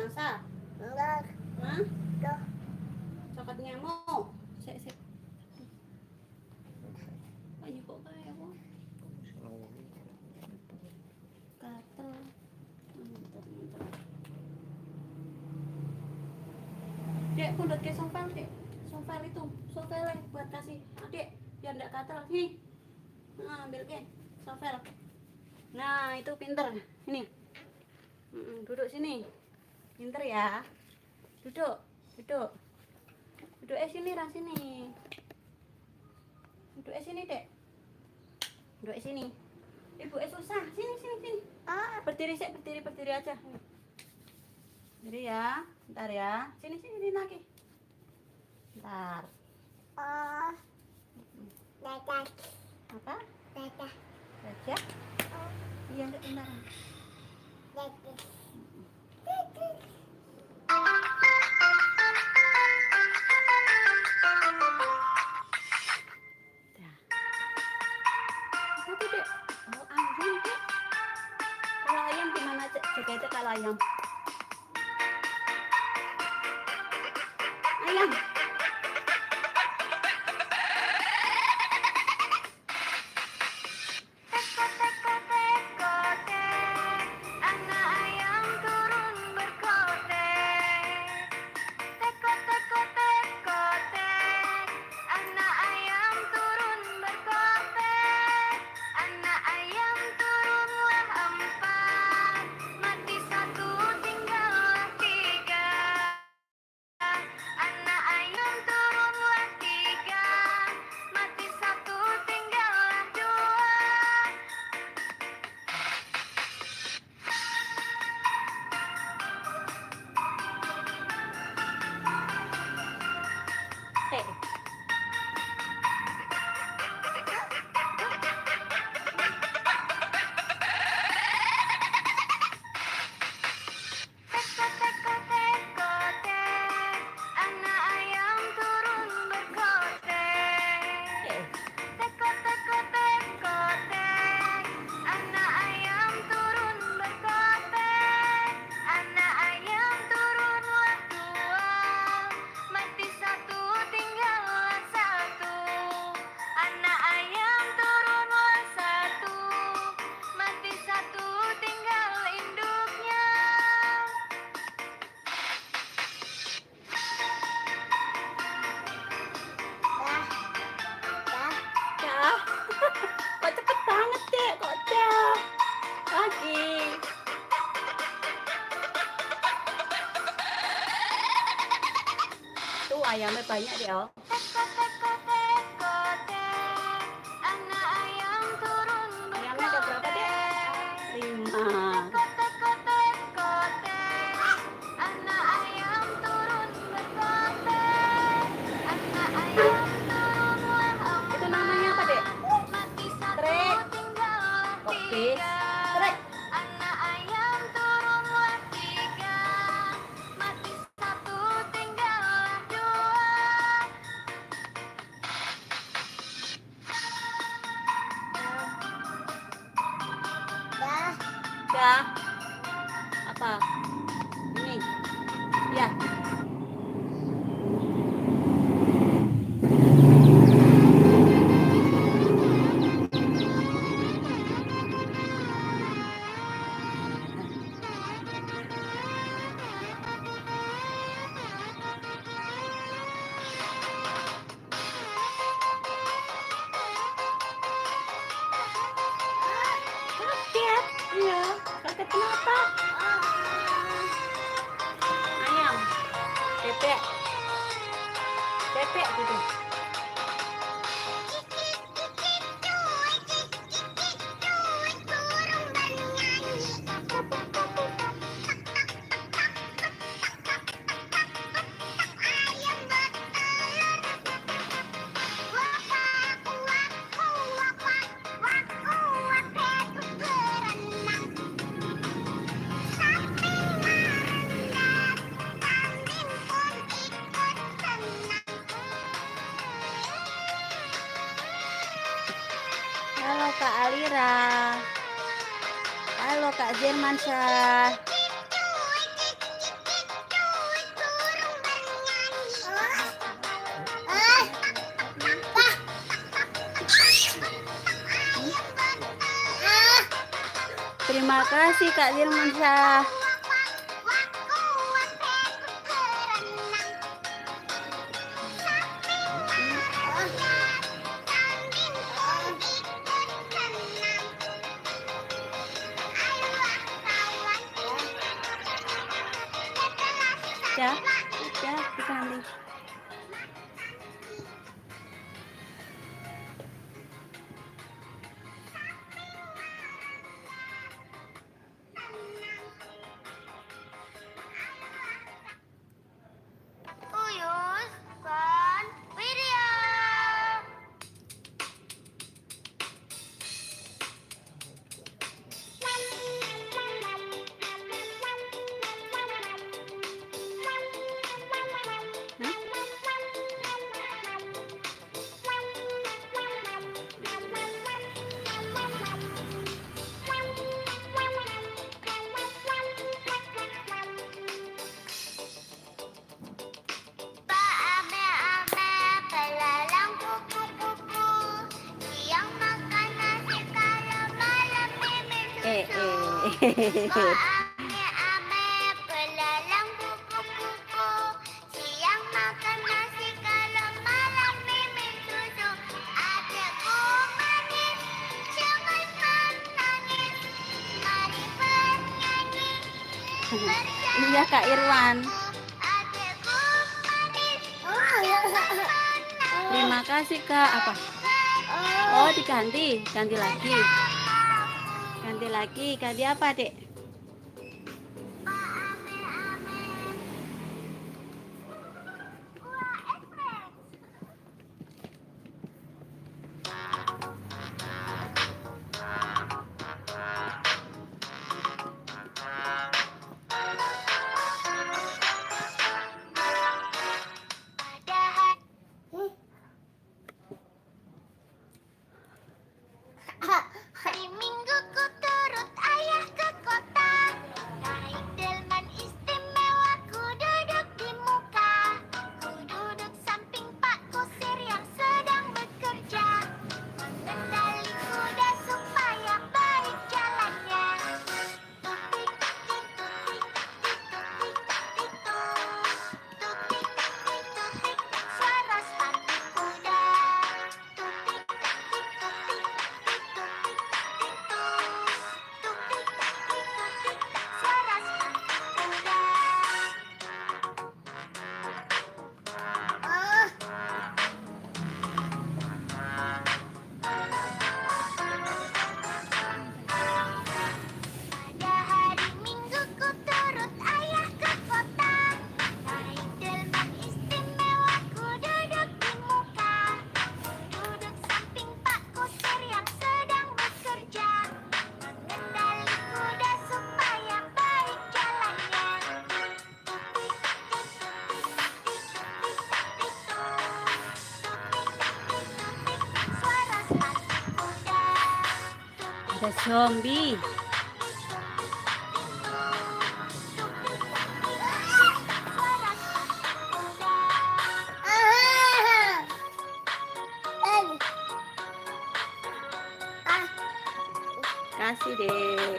Angsa? Enggak. Hah? Tuh. Coklat nyamuk. Sik. Ayo kok kaya apa? Gatel. Mantap. Dek, pundut ke sovel, Dek. Sovel itu, sovelnya buat kasih adik biar enggak gatel. Nih. Nah, ambil ke sovel. Nah, itu pinter. Ini. Duduk sini. Pinter ya. Duduk. Duduk sini, sini. Duduk sini, Dek. Duduk sini. Ibu susah. Sini. Berdiri aja. Berdiri ya. Bentar ya. Sini lagi. Bentar. Dadah. Apa? Dadah. Gajah? Iya, bentar. Dadah. Itu, Dek. Oh, ayam, Dek. Kalau ayam gimana, Cek? Coba kalau ayam. Ayam. Kok cepet banget, Dek? Kok dah? Lagi. Tuh ayamnya banyak, Dek. Oh. Ayamnya ada berapa, Dek? 5. Itu namanya apa, Dek? Trek. Kopi. Trek. Ya. Apa? Ini. Ya. Kaget. Iya. Kaget kenapa? Ayam. Bebek. Bebek gitu. Halo Kak Alira. Halo Kak Zirmansyah. Terima kasih Kak Dirmansyah. Ya, udah kita ambil. Uyus, Son, video. Pak ame-ame belalang kupu-kupu, siang makan nasi kalau malam minum susu. Pak ame-ame belalang kupu-kupu, siang makan nasi kalau malam minum susu. Adikku manis, jangan menangis, mari bernyanyi. Iya Kak Irwan. Adikku manis, Terima kasih Kak. Apa? Oh diganti, ganti lagi. Ganti lagi. Ganti apa Dek? Hari Minggu ku turut ayah ke kota, naik delman istimewa, ku duduk di muka. Ku duduk samping Pak Kusir yang sedang bekerja, mengendali kuda supaya baik jalannya. Tutik, tutik, tutik, tutik, tutik, tutik, tutik, tutik, suara sepatu kuda. Tutik, tutik, tutik, suara sepatu kuda. Pada hari Minggu ku turut ayah ke kota, naik delman istimewa, ku duduk di muka. Duduk samping Pak Kusir yang sedang bekerja, mengendali kuda supaya baik jalannya. Tutik, tutik, tutik, tutik, tutik, suara sepatu kuda. Ada zombie. Kasih Dek.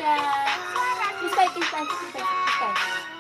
dadah. Suara Kiss bye, kiss bye, kiss bye, kiss bye.